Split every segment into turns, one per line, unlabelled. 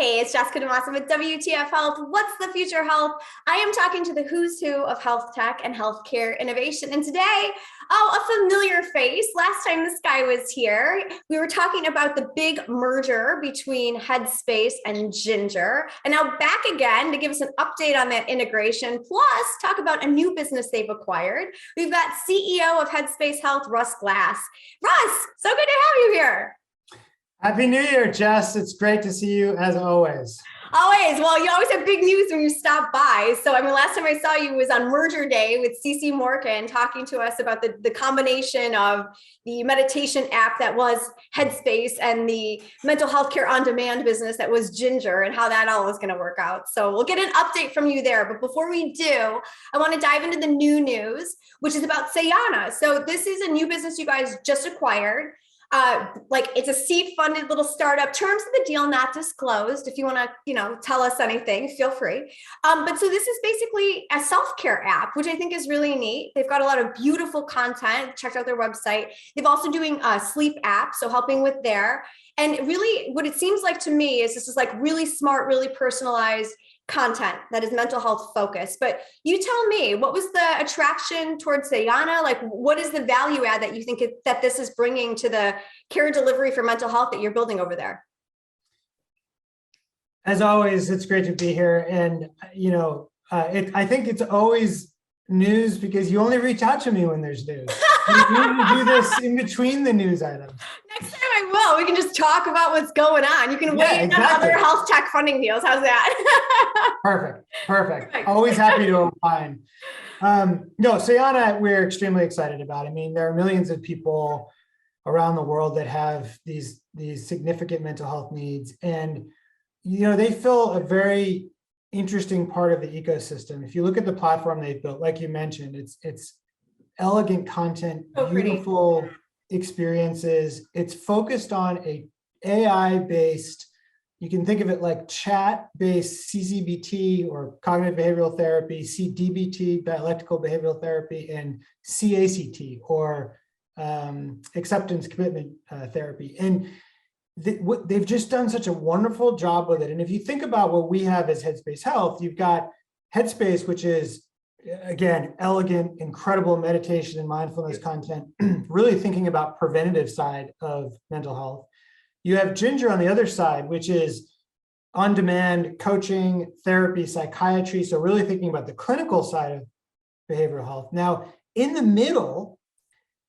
Hey, it's Jessica DeMassa with WTF Health. What's the future of health? I am talking to the who's who of health tech and healthcare innovation. And today, a familiar face. Last time this guy was here, we were talking about the big merger between Headspace and Ginger. And now back again to give us an update on that integration, plus talk about a new business they've acquired. We've got CEO of Headspace Health, Russ Glass. Russ, so good to have you here.
Happy New Year, Jess. It's great to see you as always.
Always. Well, you always have big news when you stop by. So, last time I saw you was on Merger Day with CC Morgan talking to us about the combination of the meditation app that was Headspace and the mental health care on demand business that was Ginger and how that all was going to work out. So we'll get an update from you there. But before we do, I want to dive into the new news, which is about Sayana. So this is a new business you guys just acquired. It's a seed funded little startup. Terms of the deal not disclosed. If you want to, tell us anything, feel free. But so this is basically a self-care app, which I think is really neat. They've got a lot of beautiful content. Check out their website. They've also doing a sleep app, so helping with there. And really, what it seems like to me is this is like really smart, really personalized content that is mental health focused. But you tell me, what was the attraction towards Sayana? Like, what is the value add that you think that this is bringing to the care delivery for mental health that you're building over there?
As always, it's great to be here. And, I think it's always news because you only reach out to me when there's news. You need to do this in between the news items.
Next time I will. We can just talk about what's going on. You can weigh in on other health tech funding deals. How's that?
Perfect. Always happy to opine. Sayana, we're extremely excited about. I mean, there are millions of people around the world that have these significant mental health needs. And, they fill a very interesting part of the ecosystem. If you look at the platform they've built, like you mentioned, it's elegant content, beautiful experiences. It's focused on a AI-based, you can think of it like chat-based CBT or cognitive behavioral therapy, CDBT, dialectical behavioral therapy, and CACT or acceptance commitment therapy. And they've just done such a wonderful job with it. And if you think about what we have as Headspace Health, you've got Headspace, which is, again, elegant, incredible meditation and mindfulness content, really thinking about preventative side of mental health. You have Ginger on the other side, which is on-demand coaching, therapy, psychiatry. So really thinking about the clinical side of behavioral health. Now, in the middle,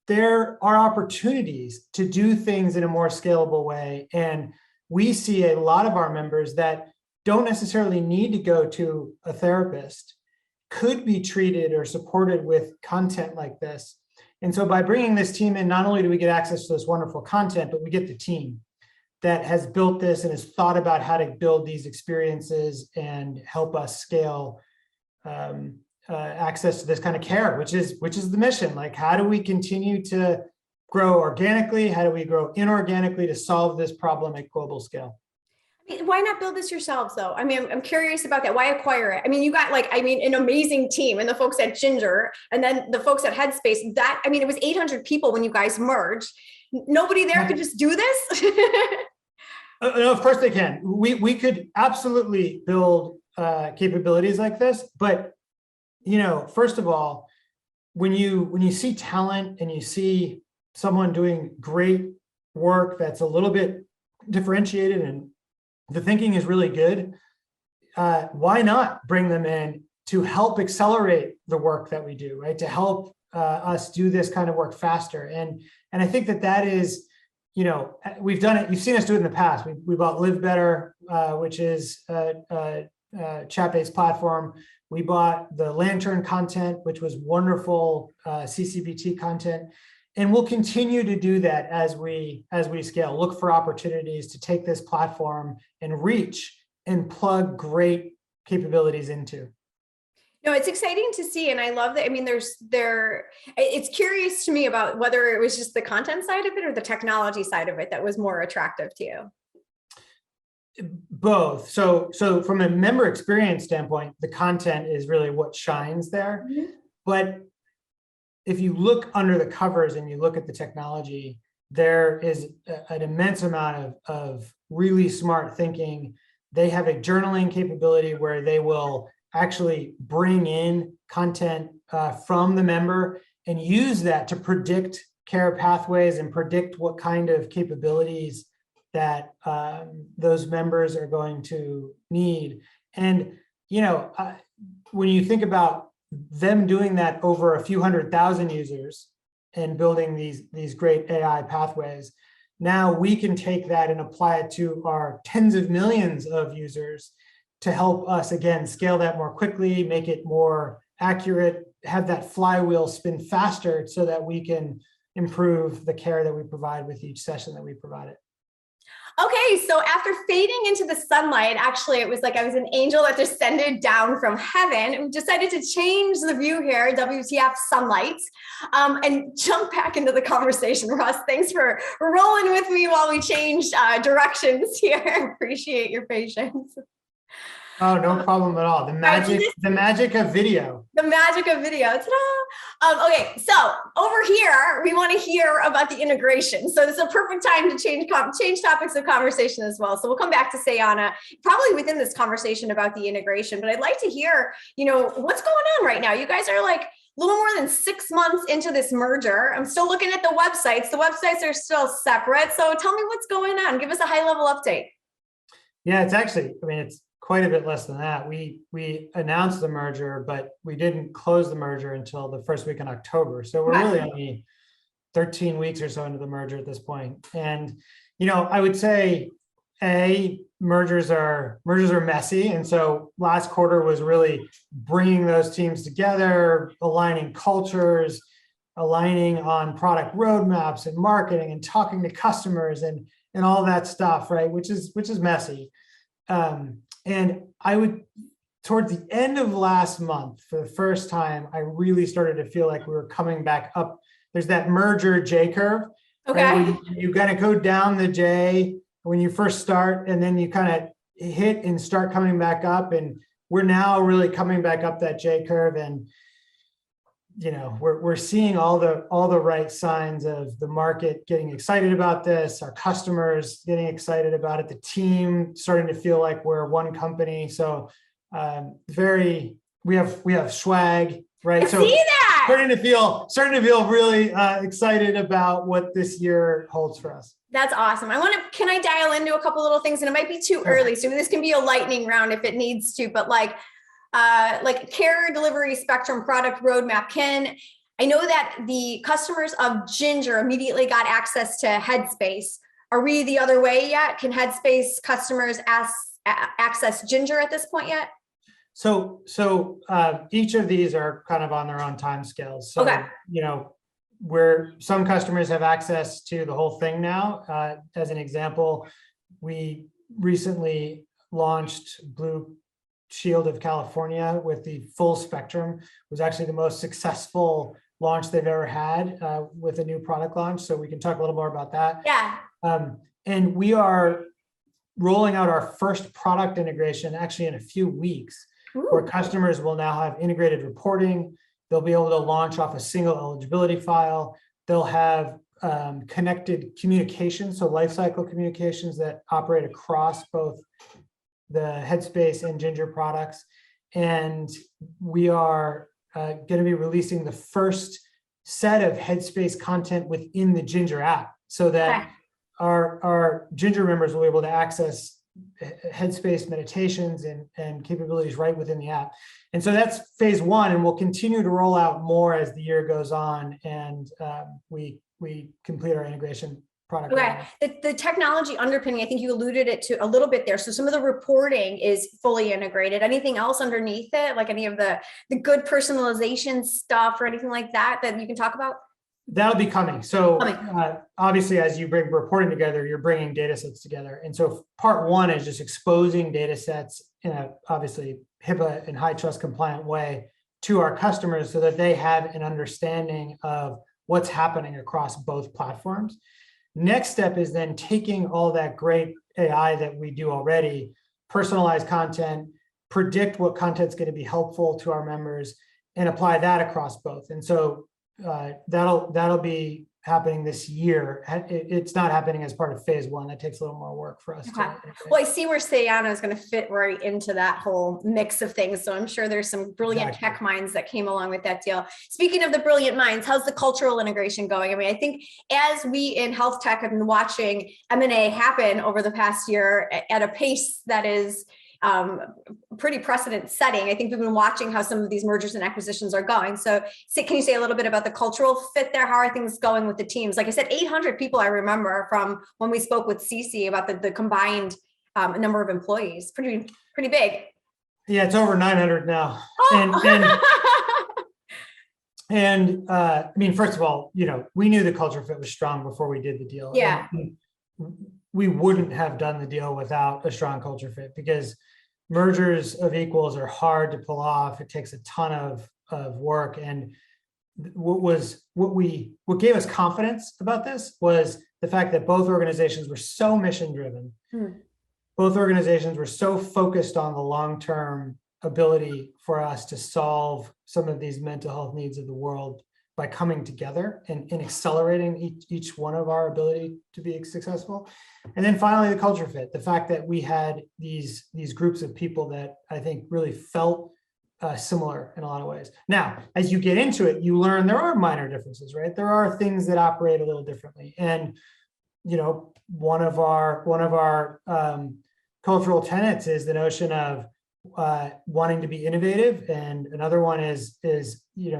there are opportunities to do things in a more scalable way. And we see a lot of our members that don't necessarily need to go to a therapist, could be treated or supported with content like this. And so by bringing this team in, not only do we get access to this wonderful content, but we get the team that has built this and has thought about how to build these experiences and help us scale access to this kind of care, which is the mission. Like, how do we continue to grow organically? How do we grow inorganically to solve this problem at global scale?
Why not build this yourselves, though? I mean, I'm curious about that. Why acquire it? I mean, you got an amazing team, and the folks at Ginger, and then the folks at Headspace. It was 800 people when you guys merged. Nobody there could just do this.
No, of course they can. We could absolutely build capabilities like this, but first of all, when you see talent and you see someone doing great work that's a little bit differentiated and the thinking is really good, why not bring them in to help accelerate the work that we do, right? To help us do this kind of work faster. And I think that is, we've done it. You've seen us do it in the past. We bought Live Better, which is a chat-based platform. We bought the Lantern content, which was wonderful CCBT content. And we'll continue to do that as we scale, look for opportunities to take this platform and reach and plug great capabilities into.
No, it's exciting to see. And I love that. I mean, it's curious to me about whether it was just the content side of it or the technology side of it that was more attractive to you.
Both. So from a member experience standpoint, the content is really what shines there. Mm-hmm. But if you look under the covers and you look at the technology, there is an immense amount of really smart thinking They have a journaling capability where they will actually bring in content from the member and use that to predict care pathways and predict what kind of capabilities that those members are going to need. And, when you think about them doing that over a few 100,000 users and building these great AI pathways, now we can take that and apply it to our tens of millions of users to help us, again, scale that more quickly, make it more accurate, have that flywheel spin faster so that we can improve the care that we provide with each session that we provide it.
Okay, so after fading into the sunlight, actually, it was like I was an angel that descended down from heaven, and we decided to change the view here, WTF sunlight, and jump back into the conversation. Russ, thanks for rolling with me while we changed directions here. Appreciate your patience.
Oh, no problem at all. The magic of video. The magic of video.
Ta-da! Okay, so over here, we want to hear about the integration. So this is a perfect time to change topics of conversation as well. So we'll come back to Sayana, probably within this conversation about the integration. But I'd like to hear, what's going on right now? You guys are like a little more than 6 months into this merger. I'm still looking at the websites. The websites are still separate. So tell me what's going on. Give us a high-level update.
Yeah, it's quite a bit less than that. We announced the merger, but we didn't close the merger until the first week in October. So we're really only 13 weeks or so into the merger at this point. And, I would say, mergers are messy. And so last quarter was really bringing those teams together, aligning cultures, aligning on product roadmaps and marketing and talking to customers and all that stuff, right? Which is messy. And towards the end of last month, for the first time, I really started to feel like we were coming back up. There's that merger J curve.
Okay.
Right? You kind of go down the J when you first start, and then you kind of hit and start coming back up. And we're now really coming back up that J curve. And, we're seeing all the right signs of the market getting excited about this, our customers getting excited about it, the team starting to feel like we're one company. So we have swag, right?
So see that
starting to feel really excited about what this year holds for us.
That's awesome. Can I dial into a couple little things? And it might be too early, so this can be a lightning round if it needs to, but like care delivery spectrum product roadmap. I know that the customers of Ginger immediately got access to Headspace. Are we the other way yet? Can Headspace customers access Ginger at this point yet?
So each of these are kind of on their own time scales. So,
okay.
Where some customers have access to the whole thing now. As an example, we recently launched Blue Shield of California with the full spectrum. It was actually the most successful launch they've ever had with a new product launch. So we can talk a little more about that.
Yeah.
And we are rolling out our first product integration actually in a few weeks. Ooh. Where customers will now have integrated reporting. They'll be able to launch off a single eligibility file. They'll have connected communications, so lifecycle communications that operate across both the Headspace and Ginger products. And we are going to be releasing the first set of Headspace content within the Ginger app so that our Ginger members will be able to access Headspace meditations and capabilities right within the app. And so that's phase one, and we'll continue to roll out more as the year goes on and we complete our integration product.
Okay, the technology underpinning, I think you alluded it to a little bit there. So some of the reporting is fully integrated. Anything else underneath it, like any of the good personalization stuff or anything like that you can talk about?
That'll be coming. So obviously, as you bring reporting together, you're bringing data sets together. And so part one is just exposing data sets in a obviously HIPAA and high trust compliant way to our customers so that they have an understanding of what's happening across both platforms. Next step is then taking all that great AI that we do already, personalize content, predict what content's going to be helpful to our members, and apply that across both. And so that'll be happening this year. It's not happening as part of phase one. That takes a little more work for us.
Okay. Well, I see where Sayana is going to fit right into that whole mix of things. So I'm sure there's some brilliant tech minds that came along with that deal. Speaking of the brilliant minds, how's the cultural integration going? I mean, I think as we in health tech have been watching M&A happen over the past year at a pace that is pretty precedent setting. I think we've been watching how some of these mergers and acquisitions are going. So can you say a little bit about the cultural fit there? How are things going with the teams? Like I said, 800 people I remember from when we spoke with Cece about the combined number of employees. Pretty big.
Yeah, it's over 900 now. And I mean, first of all, we knew the culture fit was strong before we did the deal.
Yeah.
And we wouldn't have done the deal without a strong culture fit, because mergers of equals are hard to pull off. It takes a ton of work. And what gave us confidence about this was the fact that both organizations were so mission driven. Both organizations were so focused on the long-term ability for us to solve some of these mental health needs of the world by coming together and accelerating each one of our ability to be successful. And then finally, the culture fit, the fact that we had these groups of people that I think really felt similar in a lot of ways. Now, as you get into it, you learn there are minor differences, right? There are things that operate a little differently. And, one of our cultural tenets is the notion of wanting to be innovative, and another one is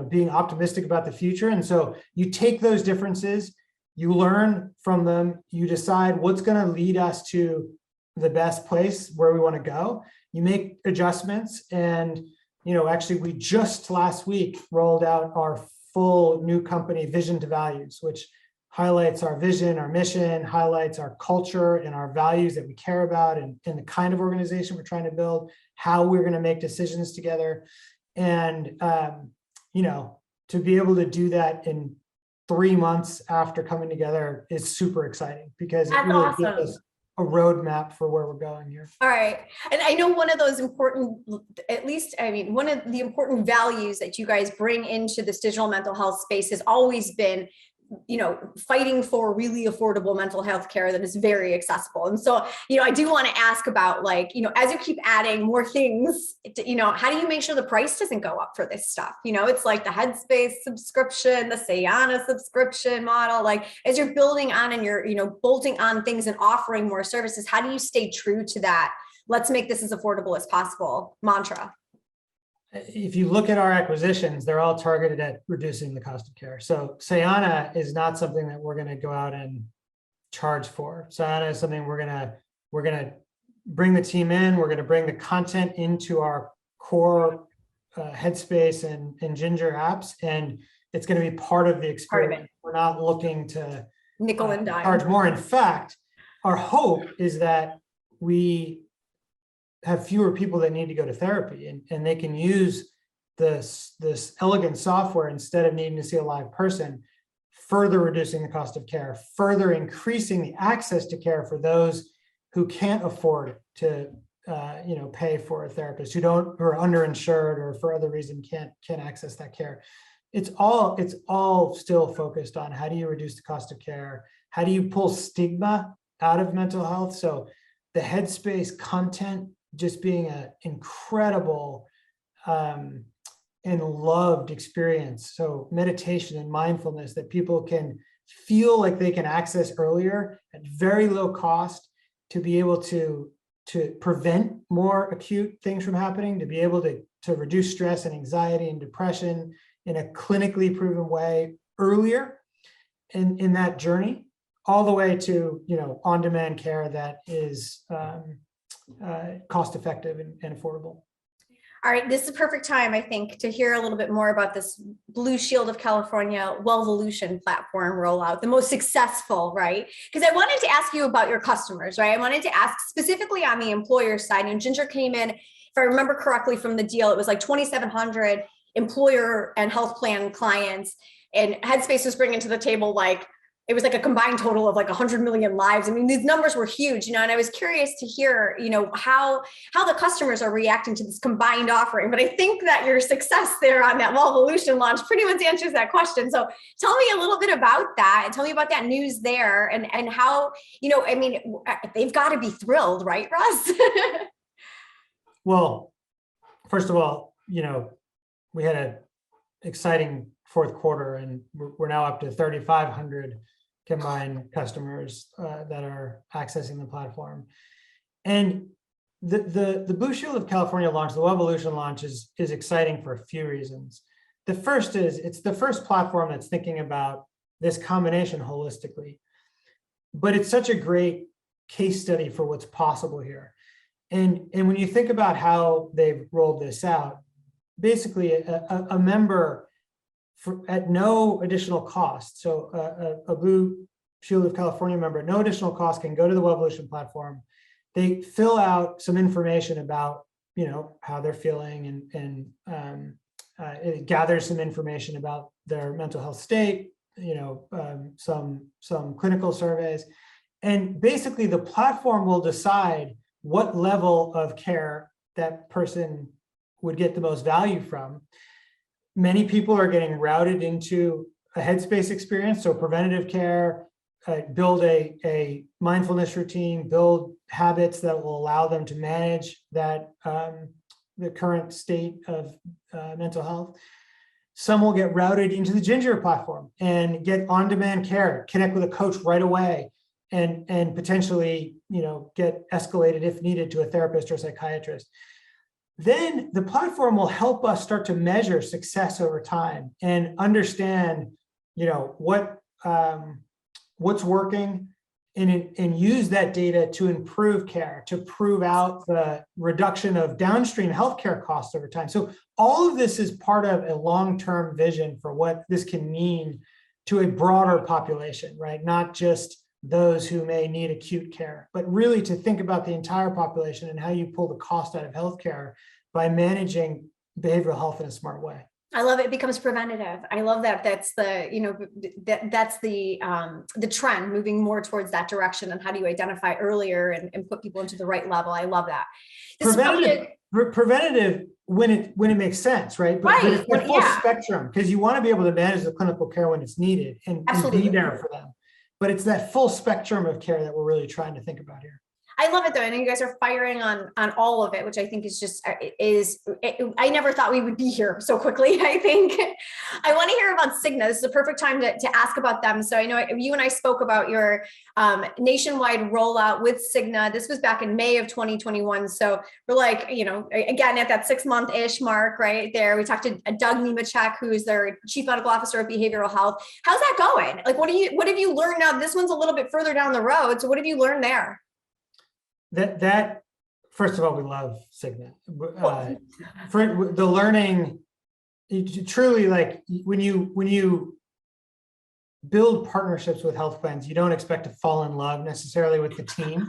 being optimistic about the future. And so you take those differences, you learn from them, you decide what's going to lead us to the best place where we want to go. You make adjustments, and actually we just last week rolled out our full new company vision to values, which highlights our vision, our mission, highlights our culture and our values that we care about, and the kind of organization we're trying to build, how we're going to make decisions together. And, to be able to do that in 3 months after coming together is super exciting, because it really gives us a roadmap for where we're going here.
All right. And I know one of those important, one of the important values that you guys bring into this digital mental health space has always been fighting for really affordable mental health care that is very accessible. And so, I do want to ask about as you keep adding more things, how do you make sure the price doesn't go up for this stuff? It's like the Headspace subscription, the Sayana subscription model, as you're building on and you're, bolting on things and offering more services, how do you stay true to that? Let's make this as affordable as possible mantra.
If you look at our acquisitions, they're all targeted at reducing the cost of care. So Sayana is not something that we're going to go out and charge for. Sayana is something we're going to bring the team in. We're going to bring the content into our core Headspace and Ginger apps, and it's going to be part of the experience. We're not looking to
nickel and dime
charge more. In fact, our hope is that we have fewer people that need to go to therapy, and they can use this elegant software instead of needing to see a live person, further reducing the cost of care, further increasing the access to care for those who can't afford to pay for a therapist, who are underinsured or for other reason can't access that care. It's all still focused on how do you reduce the cost of care, how do you pull stigma out of mental health. So the Headspace content just being an incredible and loved experience. So meditation and mindfulness that people can feel like they can access earlier at very low cost, to be able to prevent more acute things from happening, to be able to reduce stress and anxiety and depression in a clinically proven way earlier in that journey, all the way to on-demand care that is cost-effective and affordable.
All right, this is a perfect time, I think, to hear a little bit more about this Blue Shield of California Wellvolution platform rollout, the most successful, right? Because I wanted to ask you about your customers, right? I wanted to ask specifically on the employer side. And Ginger came in, if I remember correctly from the deal, it was like 2,700 employer and health plan clients, and Headspace was bringing to the table it was like a combined total of like 100 million lives. I mean, these numbers were huge, and I was curious to hear, how the customers are reacting to this combined offering. But I think that your success there on that Wellvolution launch pretty much answers that question. So tell me a little bit about that, and tell me about that news there, and how, I mean, they've got to be thrilled, right, Russ?
Well, first of all, we had an exciting fourth quarter, and we're now up to 3,500 combined customers that are accessing the platform. And the Blue Shield of California launch, the Wellvolution launch, is exciting for a few reasons. The first is it's the first platform that's thinking about this combination holistically, but it's such a great case study for what's possible here. And when you think about how they've rolled this out, basically a member at no additional cost. So a Blue Shield of California member at no additional cost can go to the Wellvolution platform. They fill out some information about, how they're feeling, and it gathers some information about their mental health state, some clinical surveys. And basically the platform will decide what level of care that person would get the most value from. Many people are getting routed into a Headspace experience, so preventative care, build a mindfulness routine, build habits that will allow them to manage that the current state of mental health. Some will get routed into the Ginger platform and get on-demand care, connect with a coach right away, and potentially, get escalated if needed to a therapist or a psychiatrist. Then the platform will help us start to measure success over time and understand, what's working, and use that data to improve care, to prove out the reduction of downstream healthcare costs over time. So all of this is part of a long-term vision for what this can mean to a broader population, right? Not just those who may need acute care, but really to think about the entire population and how you pull the cost out of healthcare by managing behavioral health in a smart way.
I love it. It becomes preventative. I love that. That's the, that's the trend, moving more towards that direction. And how do you identify earlier and put people into the right level? I love that.
Preventative when it makes sense, right? But it's the full spectrum, because you want to be able to manage the clinical care when it's needed and be there for them. But it's that full spectrum of care that we're really trying to think about here.
I love it though. I know you guys are firing on all of it, which I think is just, I never thought we would be here so quickly. I think I want to hear about Cigna. This is the perfect time to ask about them. So I know you and I spoke about your nationwide rollout with Cigna. This was back in May of 2021. So we're like, again, at that 6-month-ish mark right there. We talked to Doug Nemechek, who is their Chief Medical Officer of Behavioral Health. How's that going? Like, what have you learned now? This one's a little bit further down the road. So what have you learned there?
That first of all, we love Cigna. For the learning, truly, like when you build partnerships with health plans, you don't expect to fall in love necessarily with the team.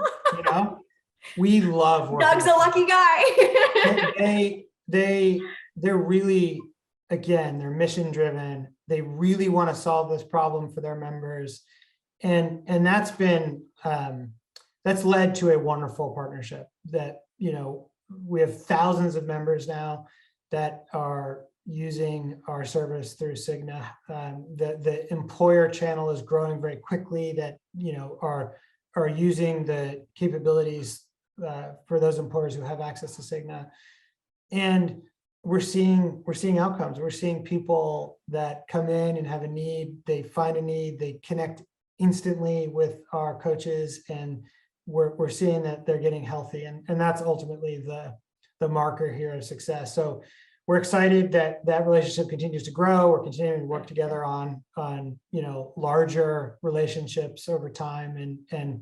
We love working.
Doug's a lucky guy.
They're really, again, they're mission driven. They really want to solve this problem for their members, and that's been. That's led to a wonderful partnership that, we have thousands of members now that are using our service through Cigna. The employer channel is growing very quickly that, are using the capabilities for those employers who have access to Cigna. And we're seeing outcomes. We're seeing people that come in and have a need, they find a need, they connect instantly with our coaches, and we're seeing that they're getting healthy, and that's ultimately the marker here of success. So we're excited that relationship continues to grow. We're continuing to work together on larger relationships over time, and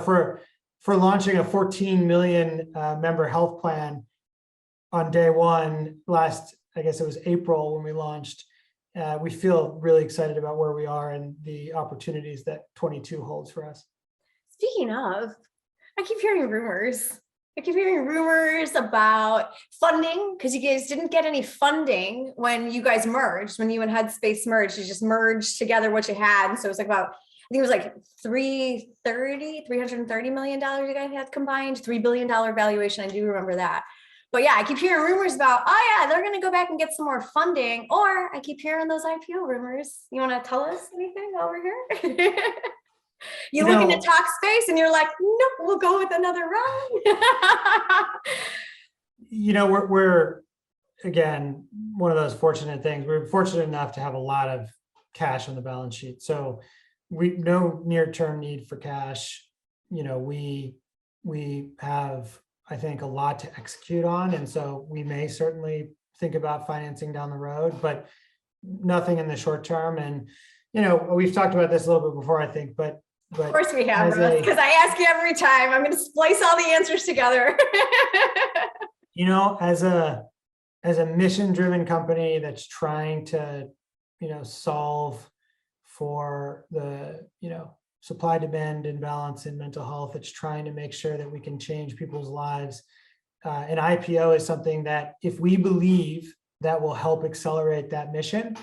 for launching a 14 million member health plan on day one last, I guess it was April when we launched. We feel really excited about where we are and the opportunities that 22 holds for us.
Speaking of, I keep hearing rumors. About funding, because you guys didn't get any funding when you guys merged, when you and Headspace merged. You just merged together what you had. And so it's like about think it was like $330 million you guys had combined, $3 billion valuation. I do remember that. But yeah, I keep hearing rumors about, oh yeah, they're going to go back and get some more funding. Or I keep hearing those IPO rumors. You want to tell us anything over here? You look in the talk space and you're like, nope, we'll go with another round.
We're again, one of those fortunate things. We're fortunate enough to have a lot of cash on the balance sheet. So no near-term need for cash. We have, I think, a lot to execute on. And so we may certainly think about financing down the road, but nothing in the short term. And, we've talked about this a little bit before, I think, but
of course we have, Russ, because I ask you every time. I'm going to splice all the answers together.
As a mission-driven company that's trying to, solve for the, supply-demand imbalance in mental health, it's trying to make sure that we can change people's lives. An IPO is something that if we believe that will help accelerate that mission,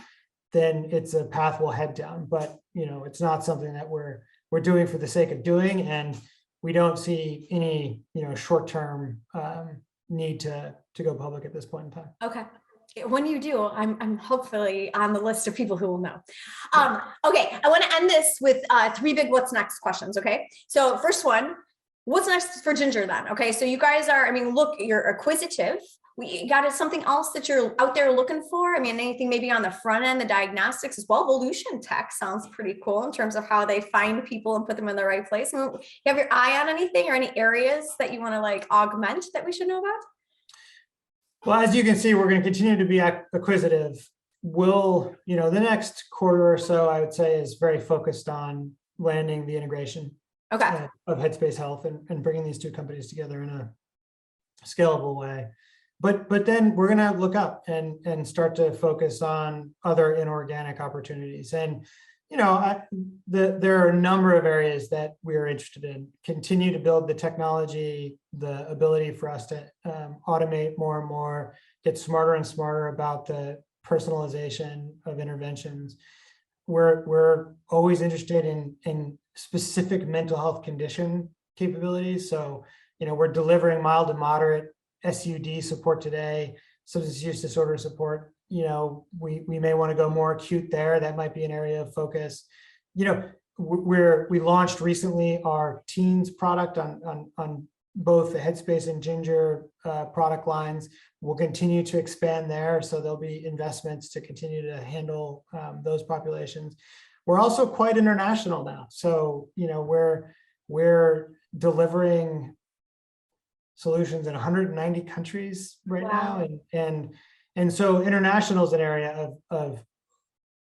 then it's a path we'll head down. But, it's not something that we're doing for the sake of doing. And we don't see any, short-term need to go public at this point in time.
Okay. When you do, I'm hopefully on the list of people who will know. Okay, I want to end this with 3 big what's next questions. Okay, so first one, what's next for Ginger then? Okay, so you guys are, look, you're acquisitive. We got something else that you're out there looking for? Anything maybe on the front end, the diagnostics as well. Evolution tech sounds pretty cool in terms of how they find people and put them in the right place. You have your eye on anything or any areas that you want to augment that we should know about?
Well, as you can see, we're going to continue to be acquisitive. The next quarter or so, I would say, is very focused on landing the integration of Headspace Health and bringing these two companies together in a scalable way. But then we're going to look up and start to focus on other inorganic opportunities. And, there are a number of areas that we are interested in. Continue to build the technology, the ability for us to automate more and more, get smarter and smarter about the personalization of interventions. We're always interested in specific mental health condition capabilities. So, we're delivering mild to moderate SUD support today, substance use disorder support. We may want to go more acute there. That might be an area of focus. We launched recently our teens product on both the Headspace and Ginger product lines. We'll continue to expand there. So there'll be investments to continue to handle those populations. We're also quite international now. So, we're delivering solutions in 190 countries right now. And so international is an area of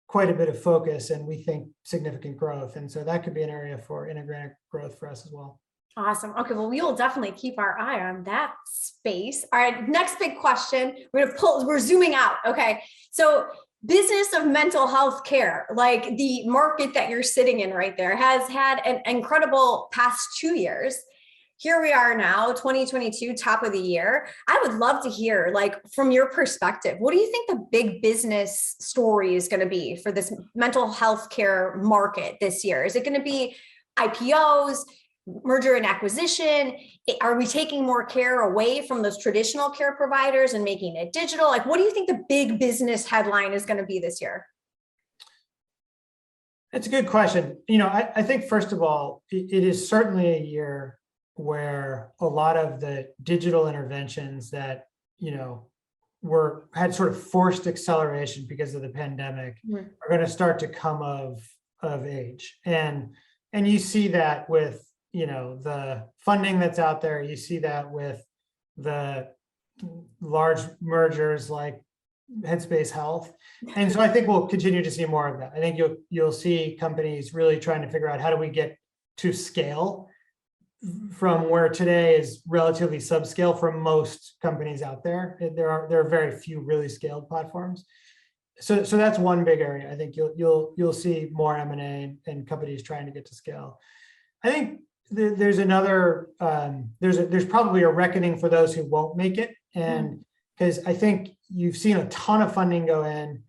quite a bit of focus, and we think significant growth. And so that could be an area for inorganic growth for us as well.
Awesome. Okay, well, we will definitely keep our eye on that space. All right, next big question. We're zooming out. Okay, so business of mental health care, like the market that you're sitting in right there, has had an incredible past 2 years. Here we are now, 2022, top of the year. I would love to hear, from your perspective, what do you think the big business story is going to be for this mental health care market this year? Is it going to be IPOs, merger and acquisition? Are we taking more care away from those traditional care providers and making it digital? What do you think the big business headline is going to be this year?
That's a good question. I think, first of all, it is certainly a year where a lot of the digital interventions that, had sort of forced acceleration because of the pandemic are going to start to come of age. And you see that with, the funding that's out there. You see that with the large mergers like Headspace Health. And so I think we'll continue to see more of that. I think you'll see companies really trying to figure out, how do we get to scale from where today is relatively subscale for most companies out there. There are very few really scaled platforms. So that's one big area. I think you'll see more M&A and companies trying to get to scale. I think there's another there's probably a reckoning for those who won't make it, and because I think you've seen a ton of funding go in.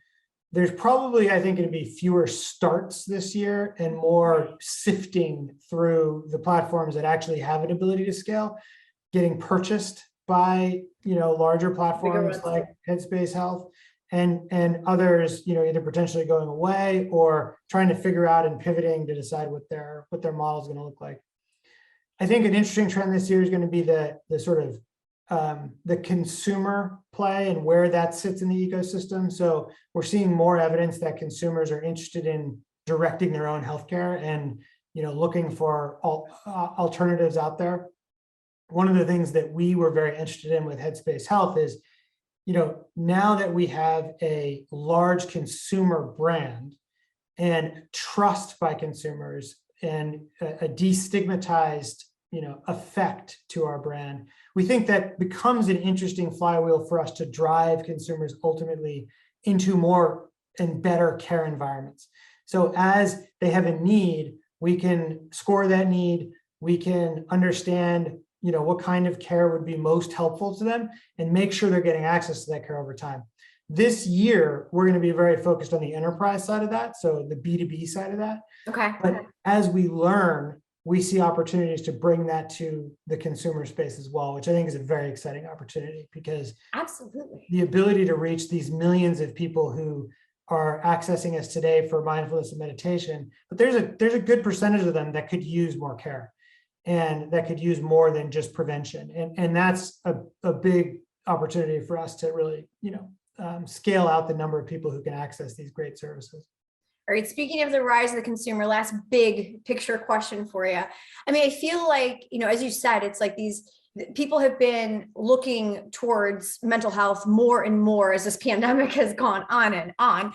there's probably, I think, going to be fewer starts this year and more sifting through the platforms that actually have an ability to scale, getting purchased by, larger platforms like Headspace Health and others, either potentially going away or trying to figure out and pivoting to decide what their model is going to look like. I think an interesting trend this year is going to be the sort of the consumer play and where that sits in the ecosystem. So we're seeing more evidence that consumers are interested in directing their own healthcare and looking for alternatives out there. One of the things that we were very interested in with Headspace Health is, now that we have a large consumer brand and trust by consumers and a destigmatized, effect to our brand, we think that becomes an interesting flywheel for us to drive consumers ultimately into more and better care environments. So as they have a need, we can score that need, we can understand, what kind of care would be most helpful to them and make sure they're getting access to that care over time. This year, we're going to be very focused on the enterprise side of that, so the B2B side of that.
Okay.
But as we learn, we see opportunities to bring that to the consumer space as well, which I think is a very exciting opportunity because
absolutely
the ability to reach these millions of people who are accessing us today for mindfulness and meditation, but there's a good percentage of them that could use more care and that could use more than just prevention. And that's a big opportunity for us to really, scale out the number of people who can access these great services.
All right, speaking of the rise of the consumer, last big picture question for you. I mean, I feel like, as you said, it's like these people have been looking towards mental health more and more as this pandemic has gone on and on.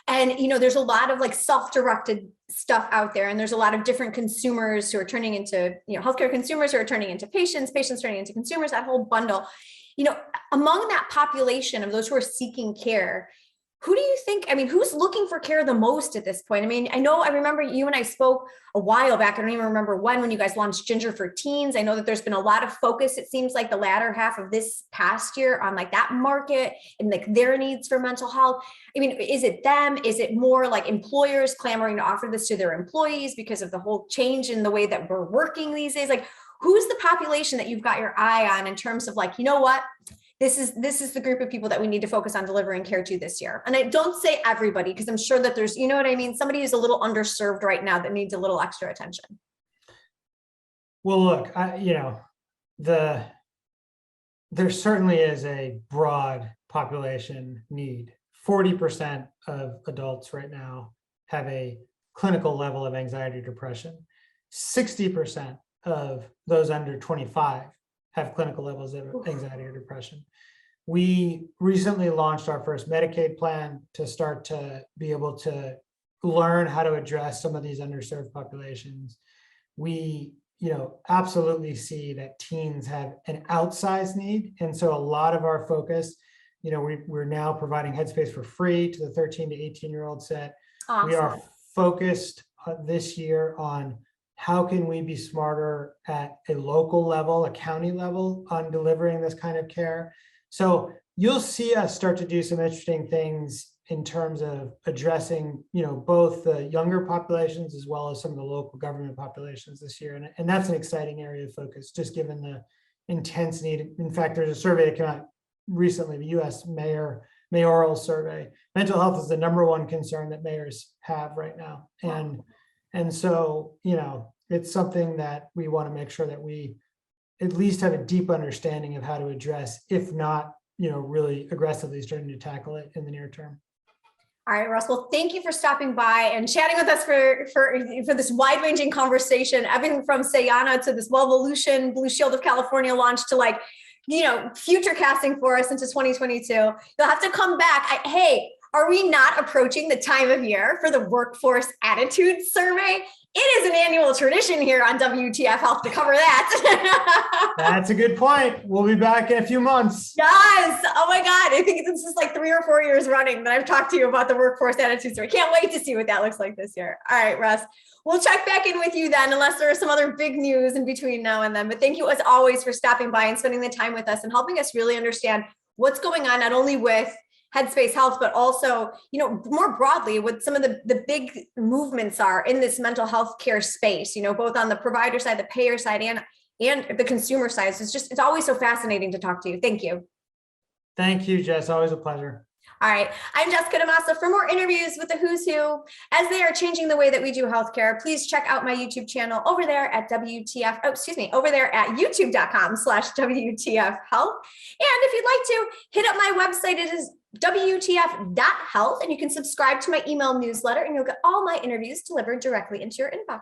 And, there's a lot of like self-directed stuff out there. And there's a lot of different consumers who are turning into, healthcare consumers who are turning into patients turning into consumers, that whole bundle. Among that population of those who are seeking care, who do you think, who's looking for care the most at this point? I remember you and I spoke a while back. I don't even remember when you guys launched Ginger for Teens. I know that there's been a lot of focus, it seems like the latter half of this past year on like that market and like their needs for mental health. Is it them? Is it more like employers clamoring to offer this to their employees because of the whole change in the way that we're working these days? Like, who's the population that you've got your eye on in terms of like, what? This is the group of people that we need to focus on delivering care to this year. And I don't say everybody, because I'm sure that there's, somebody who's a little underserved right now that needs a little extra attention.
Well, look, there certainly is a broad population need. 40% of adults right now have a clinical level of anxiety or depression. 60% of those under 25 have clinical levels of anxiety or depression. We recently launched our first Medicaid plan to start to be able to learn how to address some of these underserved populations. We, absolutely see that teens have an outsized need. And so a lot of our focus, we're now providing Headspace for free to the 13 to 18-year-old set. Awesome. We are focused this year on how can we be smarter at a local level, a county level on delivering this kind of care. So you'll see us start to do some interesting things in terms of addressing, both the younger populations as well as some of the local government populations this year. And that's an exciting area of focus, just given the intense need. In fact, there's a survey that came out recently, the US mayoral survey. Mental health is the #1 concern that mayors have right now. And so, it's something that we want to make sure that we at least have a deep understanding of how to address, if not, really aggressively starting to tackle it in the near term.
All right, Russ. Well, thank you for stopping by and chatting with us for this wide-ranging conversation, everything from Sayana to this Wellvolution Blue Shield of California launch to like, future casting for us into 2022. You'll have to come back. Are we not approaching the time of year for the workforce attitude survey? It is an annual tradition here on WTF Health to cover that.
That's a good point. We'll be back in a few months.
Yes. Oh my God. I think this is like 3 or 4 years running that I've talked to you about the workforce attitude survey. Can't wait to see what that looks like this year. All right, Russ. We'll check back in with you then, unless there is some other big news in between now and then. But thank you as always for stopping by and spending the time with us and helping us really understand what's going on, not only with Headspace Health, but also, more broadly what some of the big movements are in this mental health care space, both on the provider side, the payer side, and the consumer side. So it's always so fascinating to talk to you. Thank you.
Thank you, Jess. Always a pleasure.
All right. I'm Jessica DeMassa. For more interviews with the who's who, as they are changing the way that we do healthcare, please check out my YouTube channel over there at over there at youtube.com/WTF Health. And if you'd like to hit up my website, it is WTF.health, and you can subscribe to my email newsletter and you'll get all my interviews delivered directly into your inbox.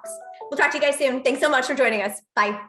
We'll talk to you guys soon. Thanks so much for joining us. Bye.